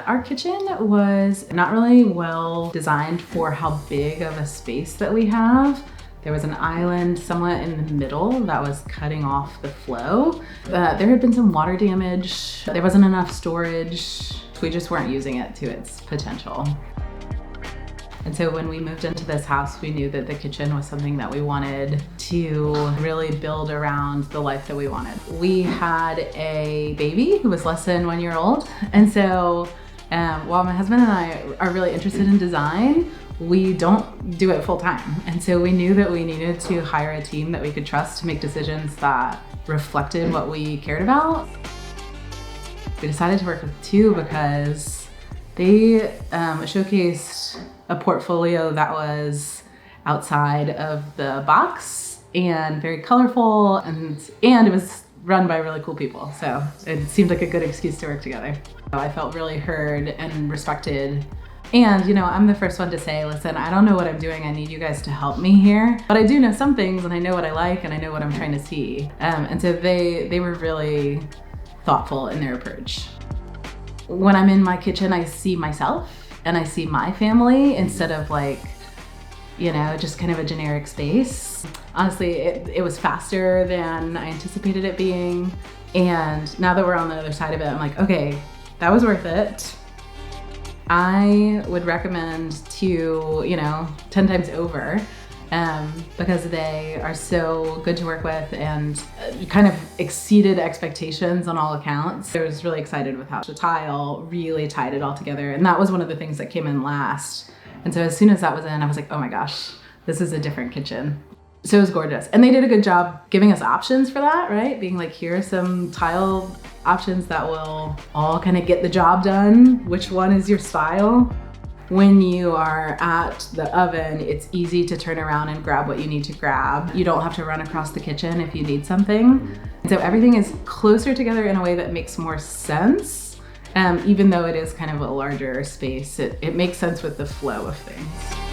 our kitchen was not really well designed for how big of a space that we have. There was an island somewhat in the middle that was cutting off the flow. There had been some water damage. There wasn't enough storage. We just weren't using it to its potential. And so when we moved into this house, we knew that the kitchen was something that we wanted to really build around the life that we wanted. We had a baby who was less than 1 year old. And so while my husband and I are really interested in design, we don't do it full time. And so we knew that we needed to hire a team that we could trust to make decisions that reflected what we cared about. We decided to work with TEW because they showcased a portfolio that was outside of the box and very colorful, and it was run by really cool people. So it seemed like a good excuse to work together. I felt really heard and respected. And you know, I'm the first one to say, listen, I don't know what I'm doing. I need you guys to help me here. But I do know some things, and I know what I like, and I know what I'm trying to see. And so they were really thoughtful in their approach. When I'm in my kitchen, I see myself and I see my family instead of like, you know, just kind of a generic space. Honestly, it was faster than I anticipated it being. And now that we're on the other side of it, I'm like, okay, that was worth it. I would recommend TEW, you know, 10 times over because they are so good to work with and kind of exceeded expectations on all accounts. I was really excited with how the tile really tied it all together. And that was one of the things that came in last. And so as soon as that was in, I was like, oh my gosh, this is a different kitchen. So it was gorgeous. And they did a good job giving us options for that, right? Being like, here are some tile options that will all kind of get the job done. Which one is your style? When you are at the oven, it's easy to turn around and grab what you need to grab. You don't have to run across the kitchen if you need something. And so everything is closer together in a way that makes more sense. Even though it is kind of a larger space, it makes sense with the flow of things.